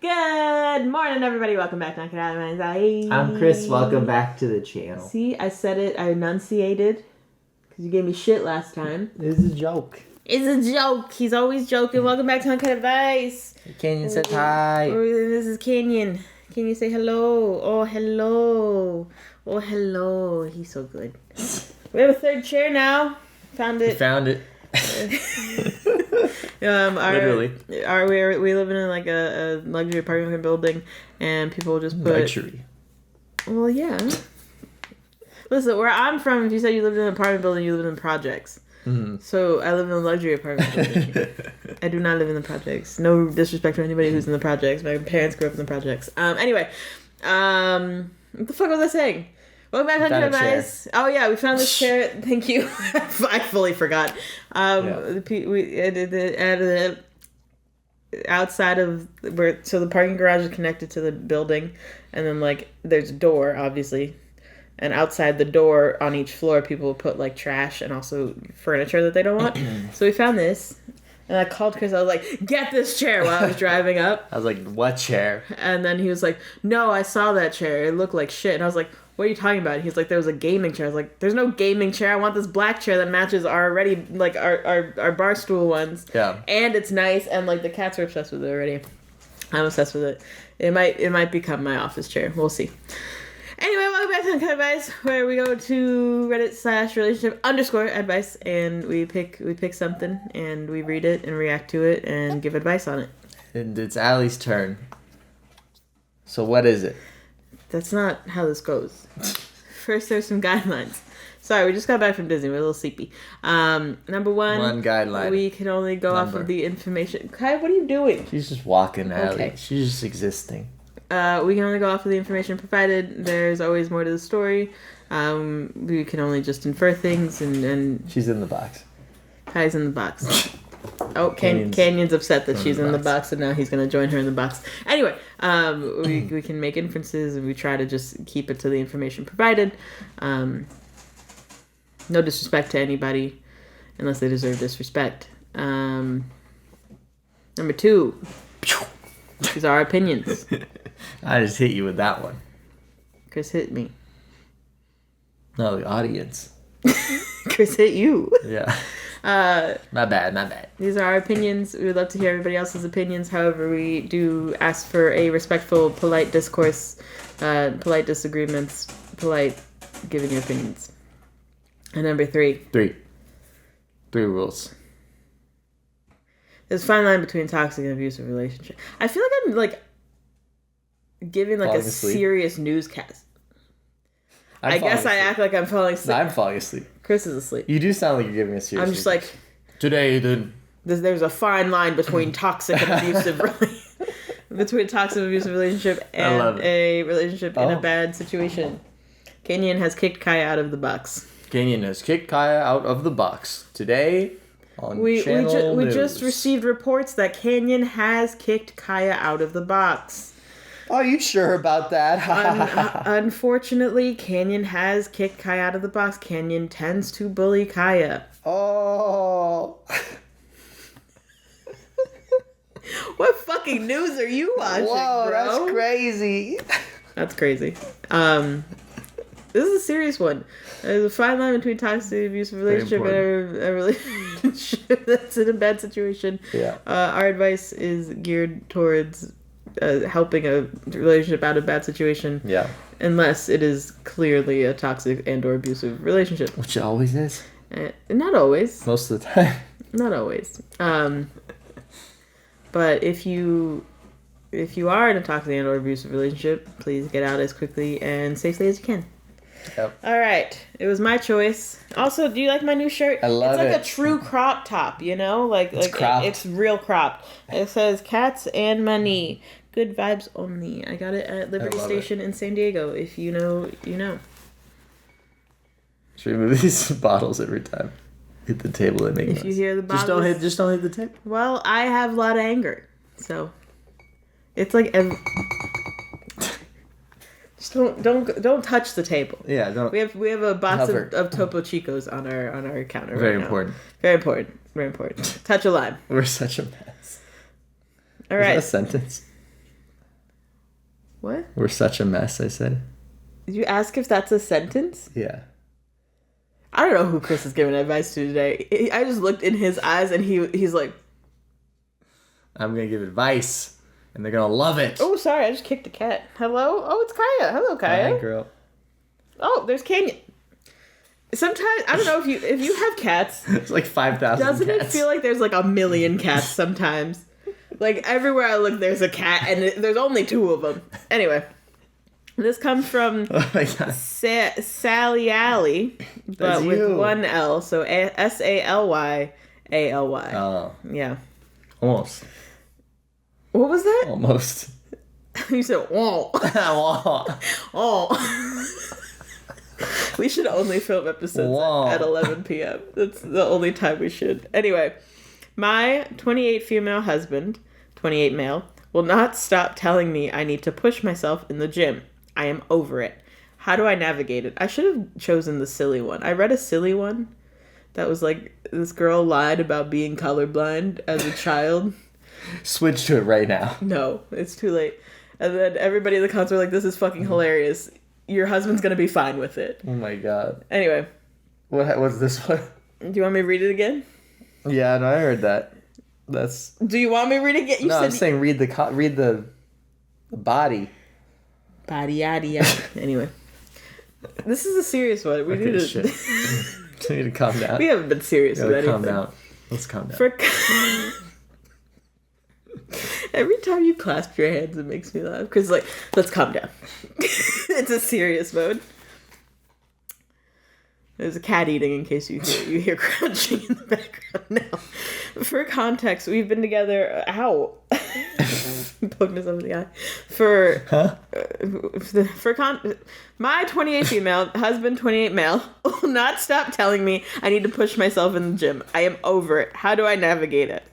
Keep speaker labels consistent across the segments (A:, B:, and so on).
A: Good morning, everybody. Welcome back to UncutAlly.
B: I'm Chris. Welcome back to the channel.
A: See, I said it. I enunciated because you gave me shit last time.
B: It's a joke.
A: It's a joke. He's always joking. Welcome back to Uncut Advice.
B: Canyon says hi.
A: This is Canyon. Can you say hello? Oh, hello. Oh, hello. He's so good. We have a third chair now. Found it.
B: Literally.
A: We live in a luxury apartment building, and people just put
B: luxury.
A: Well, yeah. Listen, where I'm from, if you said you lived in an apartment building, you lived in projects. Mm-hmm. So I live in a luxury apartment building. I do not live in the projects. No disrespect to anybody who's in the projects. My parents grew up in the projects. Anyway, what the fuck was I saying? Welcome back to Uncut Advice. Oh yeah, we found this chair. Thank you. I fully outside of where, so the parking garage is connected to the building, and then there's a door, obviously, and outside the door on each floor, people will put trash and also furniture that they don't want. So we found this. And I called Chris. I was like, "Get this chair!" While I was driving up.
B: I was like, "What chair?"
A: And then he was like, "No, I saw that chair. It looked like shit." And I was like, "What are you talking about?" He's like, "There was a gaming chair." I was like, "There's no gaming chair. I want this black chair that matches our bar stool ones."
B: Yeah.
A: And it's nice, and the cats are obsessed with it already. I'm obsessed with it. It might become my office chair. We'll see. Anyway, welcome back to Uncut Advice, where we go to Reddit/relationship_advice, and we pick something, and we read it and react to it and give advice on it.
B: And it's Allie's turn. So what is it?
A: That's not how this goes. First, there's some guidelines. Sorry, we just got back from Disney. We're a little sleepy. Number one
B: guideline.
A: We can only go off of the information. Kai, what are you doing?
B: She's just walking, Allie.
A: Okay.
B: She's just existing.
A: We can only go off of the information provided. There's always more to the story. We can only just infer things, and
B: she's in the box.
A: Kai's in the box. Oh, Canyon's upset that she's in the box, and now he's going to join her in the box. Anyway, we can make inferences, and we try to just keep it to the information provided. No disrespect to anybody, unless they deserve disrespect. Number two, these are our opinions.
B: I just hit you with that one.
A: Chris hit me.
B: No, the audience.
A: Chris hit you.
B: Yeah. My bad.
A: These are our opinions. We would love to hear everybody else's opinions. However, we do ask for a respectful, polite discourse, polite disagreements, polite giving your opinions. And number three. Three
B: rules.
A: There's a fine line between toxic and abusive relationship. I feel like I'm giving a serious newscast. I guess I act like I'm falling asleep.
B: No, I'm falling asleep.
A: Chris is asleep.
B: You do sound like you're giving a serious
A: I'm just
B: newscast. Today, then.
A: There's a fine line between toxic and abusive relationship and a relationship in a bad situation. Canyon has kicked Kaya out of the box.
B: Today on Channel
A: We
B: News.
A: just received reports that Canyon has kicked Kaya out of the box.
B: Are you sure about that?
A: Unfortunately, Canyon has kicked Kaya out of the box. Canyon tends to bully Kaya.
B: Oh.
A: What fucking news are you watching,
B: Whoa,
A: bro?
B: that's crazy.
A: That's crazy. This is a serious one. There's a fine line between toxic and abusive relationship and a relationship that's in a bad situation.
B: Yeah.
A: Our advice is geared towards helping a relationship out of a bad situation.
B: Yeah.
A: Unless it is clearly a toxic and or abusive relationship.
B: Which it always is.
A: Not always.
B: Most of the time.
A: Not always. But if you are in a toxic and or abusive relationship, please get out as quickly and safely as you can.
B: Yep.
A: All right. It was my choice. Also, do you like my new shirt?
B: I love it.
A: It's like a true crop top, you know? It's real cropped. It says cats and money. Good vibes only. I got it at Liberty Station in San Diego. If you know, you know.
B: Should we move these bottles every time? Hit the table and make noise.
A: If you hear the bottles.
B: Just don't hit the table.
A: Well, I have a lot of anger. So it's like just don't touch the table.
B: Yeah, don't.
A: We have a box of Topo Chicos on our counter.
B: Very
A: right
B: important.
A: Now. Very important. Very important. Touch a lime.
B: We're such a mess.
A: All right.
B: Is that a sentence?
A: What?
B: We're such a mess, I said.
A: Did you ask if that's a sentence?
B: Yeah.
A: I don't know who Chris is giving advice to today. I just looked in his eyes and he's like...
B: I'm going to give advice. And they're going to love it.
A: Oh, sorry. I just kicked a cat. Hello? Oh, it's Kaya. Hello, Kaya.
B: Hi, girl.
A: Oh, there's Canyon. Sometimes, I don't know if you have cats.
B: It's like 5,000
A: Doesn't
B: cats.
A: it feel like there's like a million cats sometimes? Like everywhere I look, there's a cat and there's only 2 of them. Anyway. This comes from Sally Alley, but with 1 L. So SALYALY.
B: Oh.
A: Yeah.
B: Almost.
A: What was that?
B: Almost.
A: You said, oh. Oh. We should only film episodes at 11 p.m. That's the only time we should. Anyway, my 28 female husband, 28 male, will not stop telling me I need to push myself in the gym. I am over it. How do I navigate it? I should have chosen the silly one. I read a silly one that was like, this girl lied about being colorblind as a child.
B: Switch to it right now.
A: No, it's too late. And then everybody in the comments were like, this is fucking hilarious. Your husband's going to be fine with it.
B: Oh my god.
A: Anyway.
B: What was this one?
A: Do you want me to read it again?
B: Yeah, no, I heard that. That's...
A: Do you want me to read it again?
B: I'm saying read the body.
A: Body yada yada. Anyway. This is a serious one. We need to...
B: Shit. We need to calm down.
A: We haven't been serious with anything.
B: Calm down. Let's calm down.
A: Every time you clasp your hands, it makes me laugh. Because, like, let's calm down. It's a serious mode. There's a cat eating in case you hear crunching in the background now. For context, we've been together... Ow. Poked myself in the eye. My 28 female, husband 28 male, will not stop telling me I need to push myself in the gym. I am over it. How do I navigate it?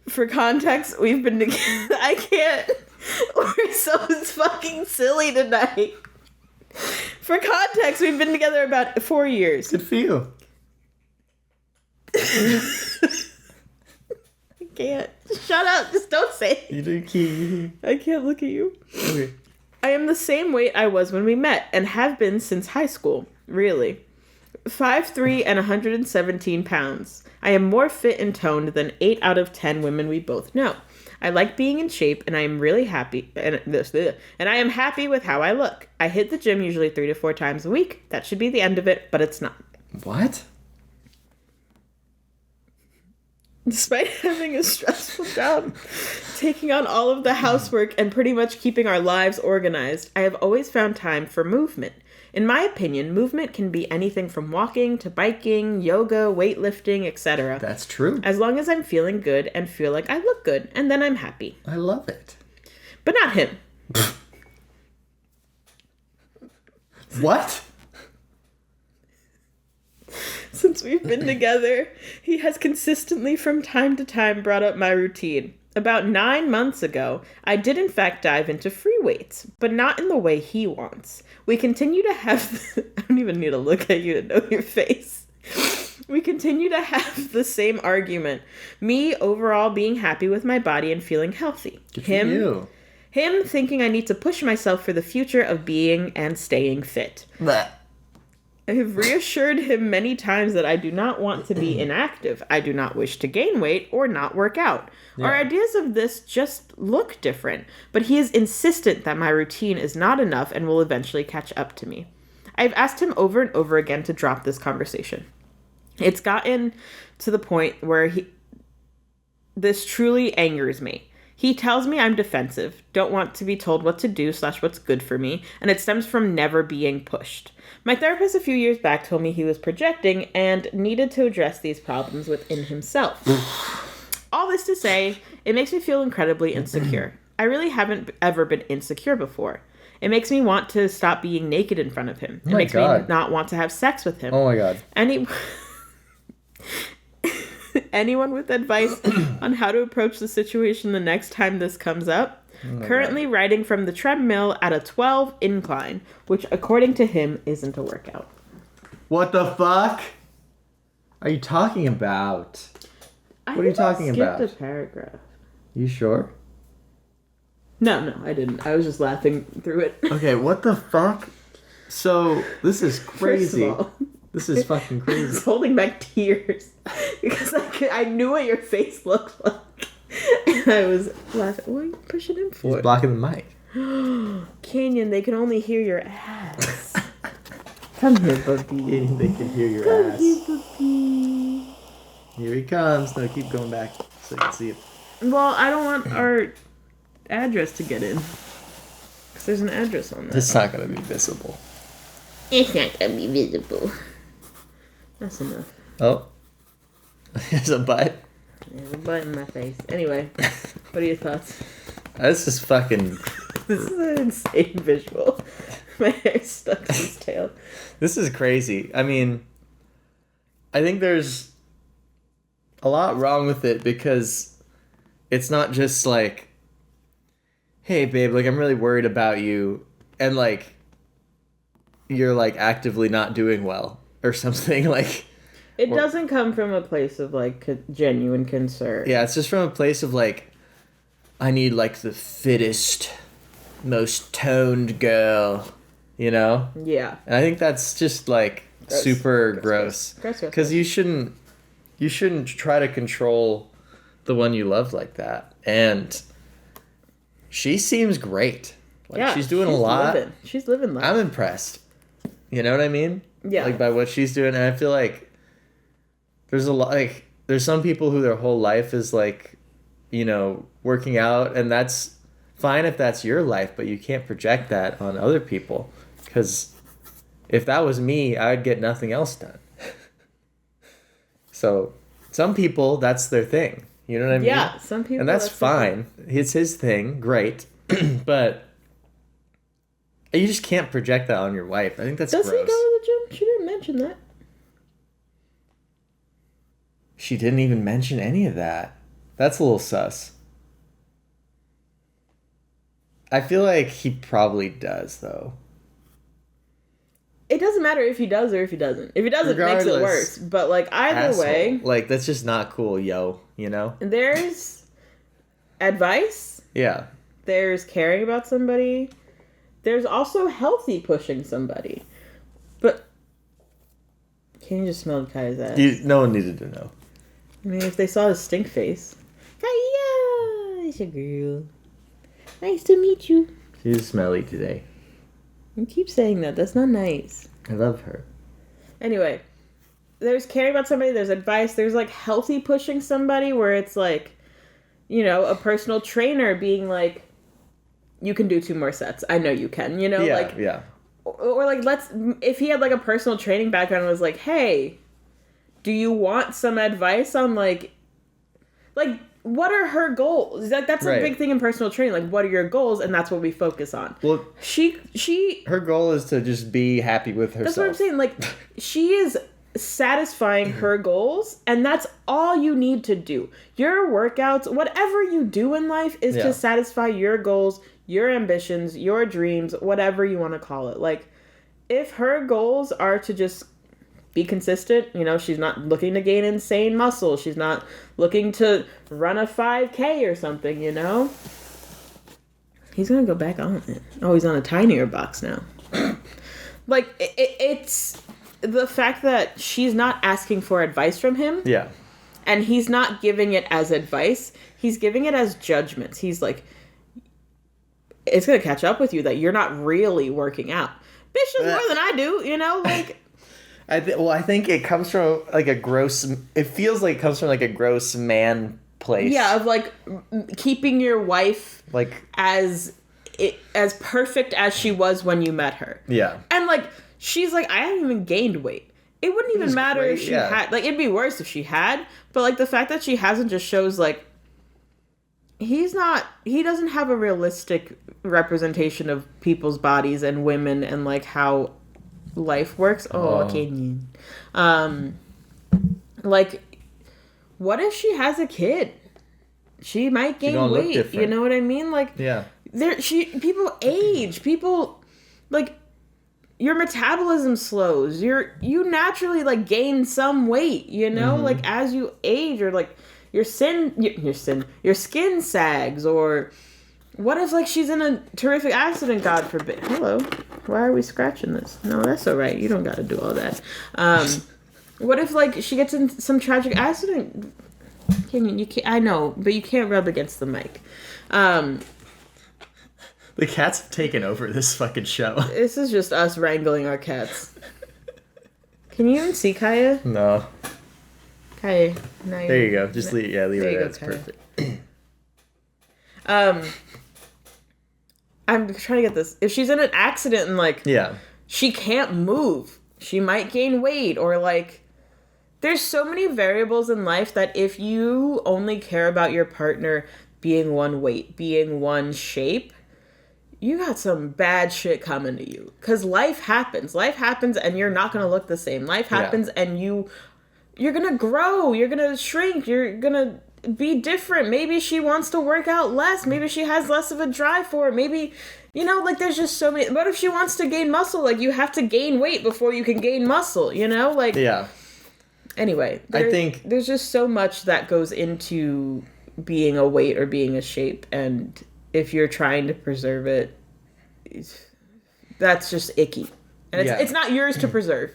A: For context, we've been together. I can't. We're so fucking silly tonight. For context, we've been together about 4 years.
B: Good for you.
A: I can't. Shut up. Just don't say it.
B: You do key.
A: I can't look at you.
B: Okay.
A: I am the same weight I was when we met and have been since high school. Really. 5'3" and 117 pounds. I am more fit and toned than 8 out of 10 women we both know. I like being in shape, and I am really happy. And I am happy with how I look. I hit the gym usually 3 to 4 times a week. That should be the end of it, but it's not.
B: What?
A: Despite having a stressful job, taking on all of the housework, and pretty much keeping our lives organized, I have always found time for movement. In my opinion, movement can be anything from walking to biking, yoga, weightlifting, etc.
B: That's true.
A: As long as I'm feeling good and feel like I look good, and then I'm happy.
B: I love it.
A: But not him.
B: What?
A: Since we've been together, he has consistently from time to time brought up my routine. About 9 months ago, I did in fact dive into free weights, but not in the way he wants. We continue to have... I don't even need to look at you to know your face. We continue to have the same argument. Me overall being happy with my body and feeling healthy.
B: Good for you.
A: Him thinking I need to push myself for the future of being and staying fit.
B: Blech.
A: I have reassured him many times that I do not want to be inactive. I do not wish to gain weight or not work out. Yeah. Our ideas of this just look different, but he is insistent that my routine is not enough and will eventually catch up to me. I've asked him over and over again to drop this conversation. It's gotten to the point where this truly angers me. He tells me I'm defensive, don't want to be told what to do / what's good for me, and it stems from never being pushed. My therapist a few years back told me he was projecting and needed to address these problems within himself. All this to say, it makes me feel incredibly insecure. I really haven't ever been insecure before. It makes me want to stop being naked in front of him. It makes me not want to have sex with him.
B: Oh my God.
A: Anyone with advice on how to approach the situation the next time this comes up? Currently riding from the treadmill at a 12 incline, which according to him isn't a workout.
B: What the fuck are you talking about? What are you talking about?
A: I skipped a paragraph.
B: You sure?
A: No, I didn't. I was just laughing through it.
B: Okay, what the fuck? So, this is crazy.
A: First of all,
B: this is fucking
A: I
B: crazy.
A: was holding back tears because I knew what your face looked like. And I was laughing. What are you pushing him for?
B: He's blocking the mic.
A: Canyon, they can only hear your ass. Come here, puppy.
B: Canyon, they can hear your
A: Come
B: ass.
A: here, puppy.
B: Here he comes. No, keep going back so you can see it.
A: Well, I don't want our address to get in. Because there's an address on that.
B: It's not going to be visible.
A: It's not going to be visible. That's enough.
B: Oh. There's a butt.
A: There's a butt in my face. Anyway, what are your thoughts?
B: This is fucking...
A: This is an insane visual. My hair stuck to his tail.
B: This is crazy. I mean, I think there's a lot wrong with it because it's not just like, hey, babe, like, I'm really worried about you. And, like, you're, like, actively not doing well or something. Like,
A: it doesn't come from a place of, like, genuine concern.
B: Yeah, it's just from a place of, like, I need, like, the fittest, most toned girl, you know?
A: Yeah.
B: And I think that's just, like, gross. Super gross. Because you shouldn't try to control the one you love like that. And she seems great. Like, yeah, she's doing a lot.
A: She's living life.
B: I'm impressed. You know what I mean?
A: Yeah.
B: Like, by what she's doing. And I feel like there's a lot, like, there's some people who their whole life is, like, you know, working out, and that's fine if that's your life, but you can't project that on other people, because if that was me, I would get nothing else done. So some people, that's their thing. You know what I mean?
A: Yeah, some people.
B: And that's fine. It's his thing. Great. But you just can't project that on your wife. I think that's gross.
A: Does he go to the gym? She didn't mention that.
B: She didn't even mention any of that. That's a little sus. I feel like he probably does, though.
A: It doesn't matter if he does or if he doesn't. If he doesn't, it makes it worse. But, like, either way...
B: Like, that's just not cool, yo. You know?
A: There's advice.
B: Yeah.
A: There's caring about somebody. There's also healthy pushing somebody. But... Can you just smell Kaya's ass?
B: No one needed to know.
A: I mean, if they saw his stink face... Kaya! It's a girl. Nice to meet you.
B: She's smelly today.
A: You keep saying that. That's not nice.
B: I love her.
A: Anyway, there's caring about somebody. There's advice. There's, like, healthy pushing somebody where it's, like, you know, a personal trainer being like, you can do 2 more sets. I know you can, you know?
B: Yeah,
A: like,
B: yeah.
A: Or, like, if he had, like, a personal training background and was like, hey, do you want some advice on, like, what are her goals? That's a big thing in personal training. Like, what are your goals? And that's what we focus on.
B: Well, her goal is to just be happy with herself.
A: That's what I'm saying. Like, she is satisfying her goals, and that's all you need to do. Your workouts, whatever you do in life, is to satisfy your goals, your ambitions, your dreams, whatever you want to call it. Like, if her goals are to just be consistent, you know, she's not looking to gain insane muscle. She's not looking to run a 5K or something, you know? He's gonna go back on it. Oh, he's on a tinier box now. Like, it's the fact that she's not asking for advice from him.
B: Yeah. And
A: he's not giving it as advice. He's giving it as judgments. He's like, it's gonna catch up with you that you're not really working out. Bitch does more than I do, you know? Like...
B: I think it comes from, like, a gross... It feels like it comes from, like, a gross man place.
A: Yeah, of, like, keeping your wife...
B: Like...
A: As perfect as she was when you met her.
B: Yeah.
A: And, like, she's like, I haven't even gained weight. It wouldn't even matter if she had... Like, it'd be worse if she had. But, like, the fact that she hasn't just shows, like... He doesn't have a realistic representation of people's bodies and women and, like, how... life works. Canyon. Like, what if she has a kid? She might gain weight. You know what I mean? Like,
B: yeah.
A: People age. People, like, your metabolism slows. You naturally, like, gain some weight. You know, like, as you age, or like your skin sags, or What if, like, she's in a terrific accident, God forbid? Hello? Why are we scratching this? No, that's all right. You don't got to do all that. What if, like, she gets in some tragic accident? You can't, I know, but you can't rub against the mic.
B: The cats have taken over this fucking show.
A: This is just us wrangling our cats. Can you even see Kaya?
B: No.
A: Kaya,
B: there you go. Just leave it there. That's perfect.
A: I'm trying to get this. If she's in an accident and, like, she can't move, she might gain weight, or, like, there's so many variables in life that if you only care about your partner being one weight, being one shape, you got some bad shit coming to you. Because life happens. Life happens and you're not going to look the same. Life happens and you're going to grow. You're going to shrink. You're going to be different. Maybe she wants to work out less. Maybe she has less of a drive for it. Maybe, you know, like, there's just so many. What if she wants to gain muscle? Like, you have to gain weight before you can gain muscle, you know? Like, anyway,
B: I think
A: there's just so much that goes into being a weight or being a shape, and if you're trying to preserve it, that's just icky, and it's not yours to preserve.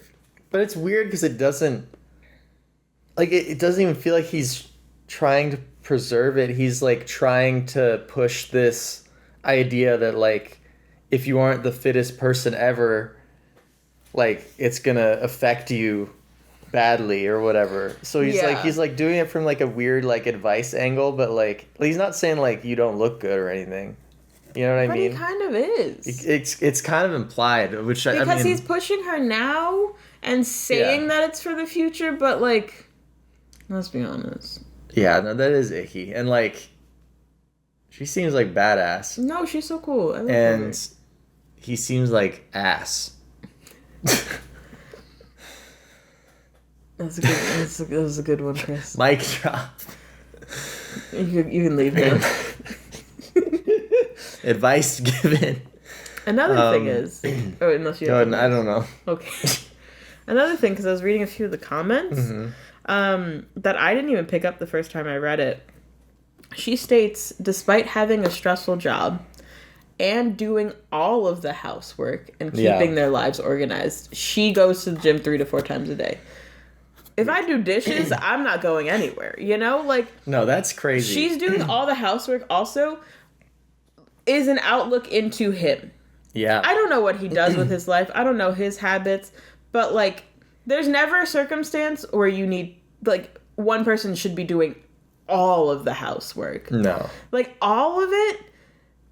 B: But it's weird because it doesn't, like, it doesn't even feel like he's trying to preserve it. He's, like, trying to push this idea that, like, if you aren't the fittest person ever, like, it's gonna affect you badly or whatever. So he's like doing it from, like, a weird, like, advice angle, but, like, he's not saying, like, you don't look good or anything. You know what I mean?
A: But he kind of is.
B: It's kind of implied, which I mean,
A: because he's pushing her now and saying that it's for the future, but, like, let's be honest.
B: Yeah, no, that is icky, and, like, she seems like badass.
A: No, she's so cool. I love
B: and
A: her.
B: He seems like ass.
A: That was a good one, Chris.
B: Mic drop.
A: You can leave now.
B: Advice given.
A: Another thing is... Oh, unless you...
B: I don't know.
A: Okay. Another thing, because I was reading a few of the comments, that I didn't even pick up the first time I read it. She states, despite having a stressful job and doing all of the housework and keeping their lives organized, she goes to the gym 3 to 4 times a day. If I do dishes, I'm not going anywhere, you know? Like,
B: no, that's crazy.
A: She's doing all the housework also is an outlook into him.
B: Yeah.
A: I don't know what he does with his life. I don't know his habits. But, like, there's never a circumstance where you need, like, one person should be doing all of the housework.
B: No.
A: Like, all of it,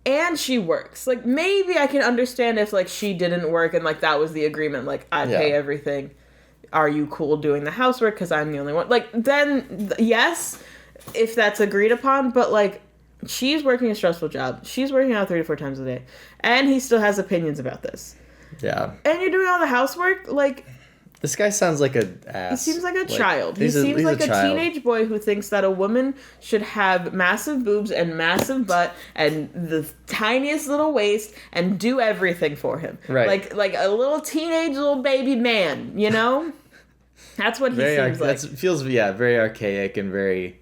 A: and she works. Like, maybe I can understand if, like, she didn't work and, like, that was the agreement. Like, I pay everything. Are you cool doing the housework because I'm the only one? Like, then, yes, if that's agreed upon. But, like, she's working a stressful job. She's working out 3 to 4 times a day. And he still has opinions about this.
B: Yeah.
A: And you're doing all the housework? Like...
B: This guy sounds like an ass.
A: He seems like a child. He seems like a teenage boy who thinks that a woman should have massive boobs and massive butt and the tiniest little waist and do everything for him.
B: Right.
A: Like a little teenage little baby man, you know? That's what he seems like.
B: That feels, very archaic and very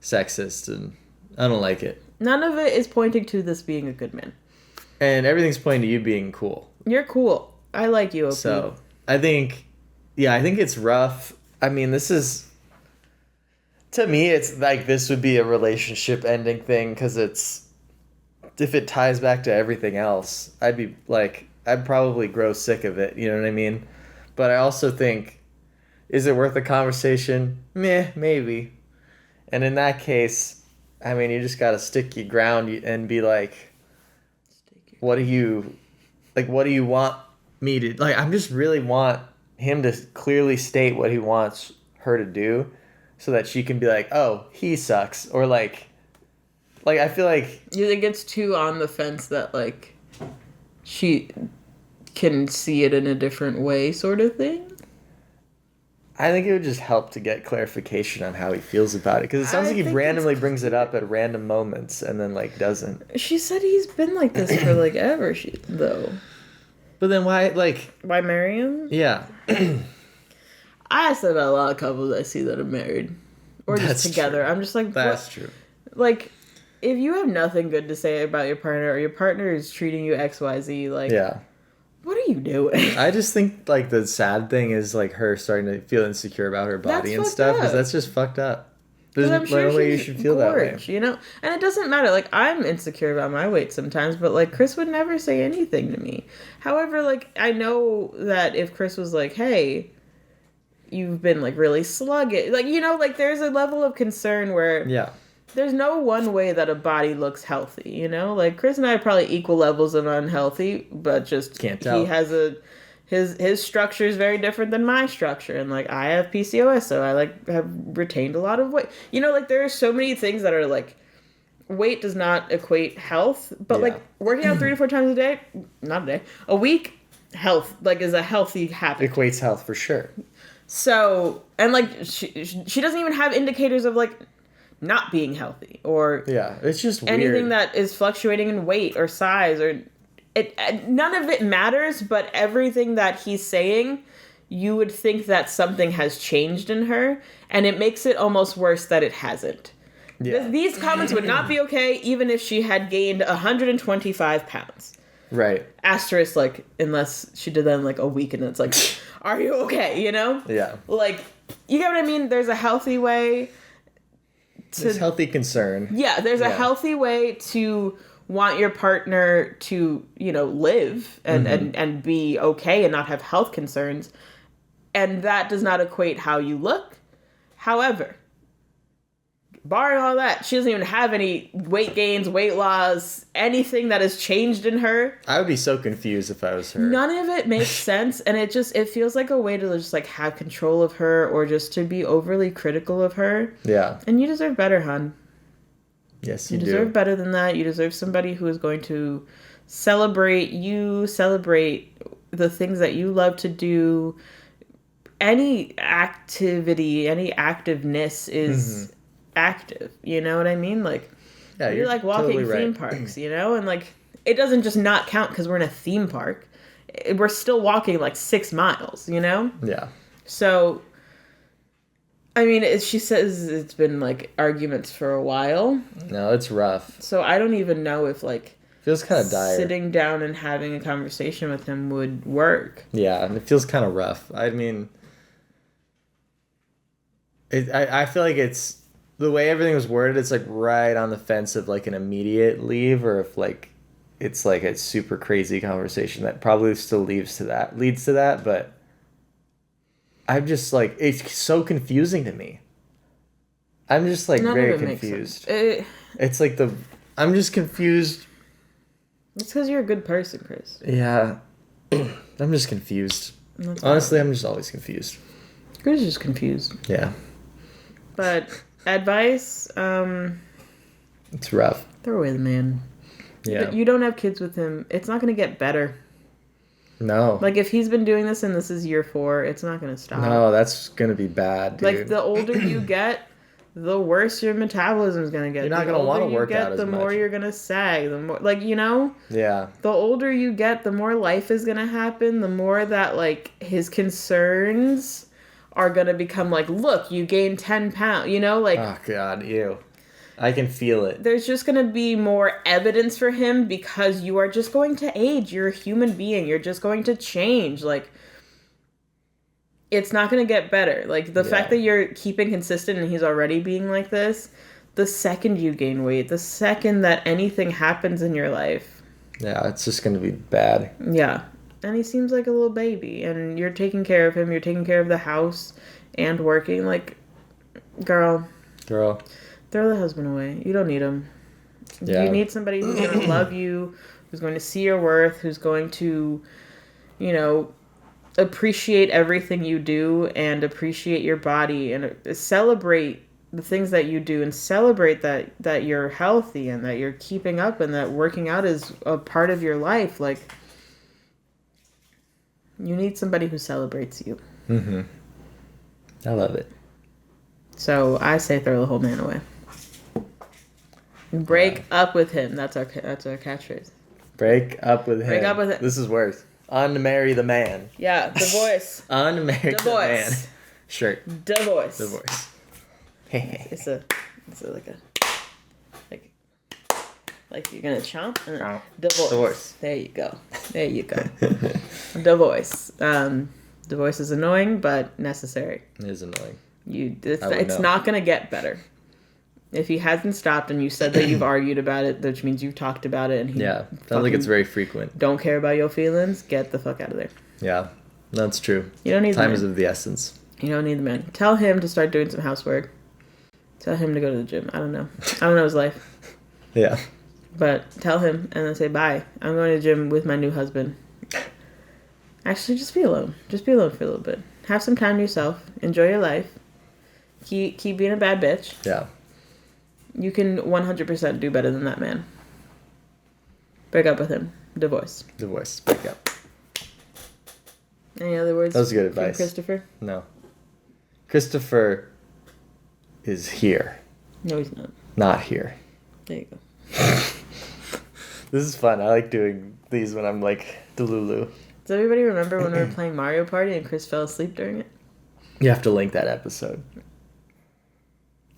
B: sexist, and I don't like it.
A: None of it is pointing to this being a good man.
B: And everything's pointing to you being cool.
A: You're cool. I like you, OP.
B: So... I think it's rough. I mean, this is, to me, it's like this would be a relationship ending thing because if it ties back to everything else, I'd probably grow sick of it. You know what I mean? But I also think, is it worth a conversation? Meh, maybe. And in that case, I mean, you just got to stick your ground and be like, what do you want me to, like, I just really want him to clearly state what he wants her to do so that she can be like, oh, he sucks, or like I feel like...
A: You think it's too on the fence that, like, she can see it in a different way sort of thing?
B: I think it would just help to get clarification on how he feels about it, because it sounds like he randomly brings it up at random moments and then, like, doesn't.
A: She said he's been like this for, like, ever, though.
B: But then why
A: marry him?
B: Yeah.
A: I ask that about a lot of couples I see that are married. Or just together. True. I'm just like...
B: That's true.
A: Like, if you have nothing good to say about your partner, or your partner is treating you XYZ, like,
B: yeah.
A: What are you doing?
B: I just think, like, the sad thing is, like, her starting to feel insecure about her body and stuff, because that's just fucked up. There's no way you should feel that way.
A: You know? And it doesn't matter. Like, I'm insecure about my weight sometimes, but, like, Chris would never say anything to me. However, like, I know that if Chris was like, hey, you've been, like, really sluggish. Like, you know, like, there's a level of concern where...
B: Yeah.
A: There's no one way that a body looks healthy, you know? Like, Chris and I are probably equal levels of unhealthy, but just...
B: Can't tell.
A: He has a... His structure is very different than my structure, and, like, I have PCOS, so I, like, have retained a lot of weight. You know, like, there are so many things that are, like... Weight does not equate health, but, like, working out 3 to 4 times a day... Not a day. A week, health, like, is a healthy habit.
B: Equates health, for sure.
A: So... And, like, she doesn't even have indicators of, like... not being healthy, or
B: it's just weird.
A: Anything that is fluctuating in weight or size, or none of it matters, but everything that he's saying, you would think that something has changed in her, and it makes it almost worse that it hasn't. These comments would not be okay even if she had gained 125 pounds.
B: Right.
A: Asterisk, like, unless she did that in, like, a week, and it's like, are you okay, you know?
B: Yeah.
A: Like, you get what I mean? There's a healthy way...
B: There's healthy concern.
A: Yeah, there's a healthy way to want your partner to, you know, live and be okay and not have health concerns. And that does not equate how you look. However, barring all that, she doesn't even have any weight gains, weight loss, anything that has changed in her.
B: I would be so confused if I was her.
A: None of it makes sense, and it feels like a way to just, like, have control of her, or just to be overly critical of her.
B: Yeah.
A: And you deserve better, hon.
B: Yes, you
A: do. You deserve better than that. You deserve somebody who is going to celebrate you, celebrate the things that you love to do. Any activity, any activeness is... active, you know what I mean? Like, you're like walking
B: totally
A: theme parks, you know, and, like, it doesn't just not count because we're in a theme park. We're still walking like 6 miles, you know?
B: Yeah.
A: So, I mean, she says it's been, like, arguments for a while.
B: No, it's rough.
A: So I don't even know if, like,
B: feels kind of dire.
A: Sitting down and having a conversation with him would work.
B: Yeah, and it feels kind of rough. I mean, I feel like it's the way everything was worded. It's, like, right on the fence of, like, an immediate leave, or if, like, it's, like, a super crazy conversation that probably still leads to that. But I'm just, like, it's so confusing to me. I'm just, like, very confused. It's like I'm just confused.
A: It's because you're a good person, Chris.
B: Yeah. I'm just confused. Honestly, I'm just always confused.
A: Chris is just confused.
B: Yeah.
A: But advice,
B: it's rough.
A: Throw away the man.
B: Yeah.
A: You don't have kids with him. It's not going to get better.
B: No.
A: Like, if he's been doing this and this is year 4, it's not going to stop.
B: No, that's going to be bad, dude.
A: Like, the older you get, the worse your metabolism is going to get.
B: You're not going to want to work out as much.
A: The more you're going to sag. The more, like, you know?
B: Yeah.
A: The older you get, the more life is going to happen. The more that, like, his concerns are going to become like, look, you gained 10 pounds, you know? Like,
B: oh, God, ew. I can feel it.
A: There's just going to be more evidence for him because you are just going to age. You're a human being. You're just going to change. Like, it's not going to get better. Like, the fact that you're keeping consistent and he's already being like this, the second you gain weight, the second that anything happens in your life.
B: Yeah, it's just going to be bad.
A: Yeah. And he seems like a little baby. And you're taking care of him. You're taking care of the house and working. Like, girl. Throw the husband away. You don't need him. Yeah. You need somebody who's going to love you, who's going to see your worth, who's going to, you know, appreciate everything you do and appreciate your body and celebrate the things that you do and celebrate that you're healthy and that you're keeping up and that working out is a part of your life. Like, you need somebody who celebrates you.
B: Mm-hmm. I love it.
A: So I say throw the whole man away. Break up with him. That's our catchphrase.
B: Break up with him.
A: Break up with him.
B: This is worse. Unmarry the man.
A: Yeah, divorce.
B: Unmarry the man. Shirt.
A: Divorce.
B: Divorce.
A: It's like Like you're gonna chomp and then
B: Chomp.
A: divorce.
B: Divorce.
A: There you go. There you go. Divorce. Divorce is annoying but necessary.
B: It is annoying.
A: It's not gonna get better. If he hasn't stopped and you said that you've argued about it, which means you've talked about it, and he
B: sounds like it's very frequent.
A: Don't care about your feelings. Get the fuck out of there.
B: Yeah, that's true.
A: You don't need
B: time is of the essence.
A: You don't need the man. Tell him to start doing some housework. Tell him to go to the gym. I don't know his life.
B: Yeah.
A: But tell him and then say bye. I'm going to the gym with my new husband. Actually, just be alone. Just be alone for a little bit. Have some time to yourself. Enjoy your life. Keep being a bad bitch.
B: Yeah.
A: You can 100% do better than that man. Break up with him. Divorce.
B: Break up.
A: Any other words?
B: That was good advice.
A: Christopher?
B: No. Christopher is here.
A: No, he's not.
B: Not here.
A: There you go.
B: This is fun. I like doing these when I'm like Delulu.
A: Does everybody remember when we were playing Mario Party and Chris fell asleep during it?
B: You have to link that episode.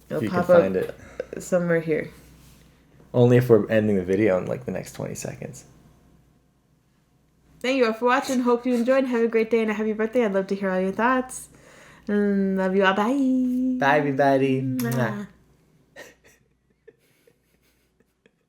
A: It'll
B: if you
A: pop
B: can find
A: up
B: it.
A: somewhere here.
B: Only if we're ending the video in like the next 20 seconds.
A: Thank you all for watching. Hope you enjoyed. Have a great day and a happy birthday. I'd love to hear all your thoughts. Love you all. Bye.
B: Bye, everybody.
A: Mwah.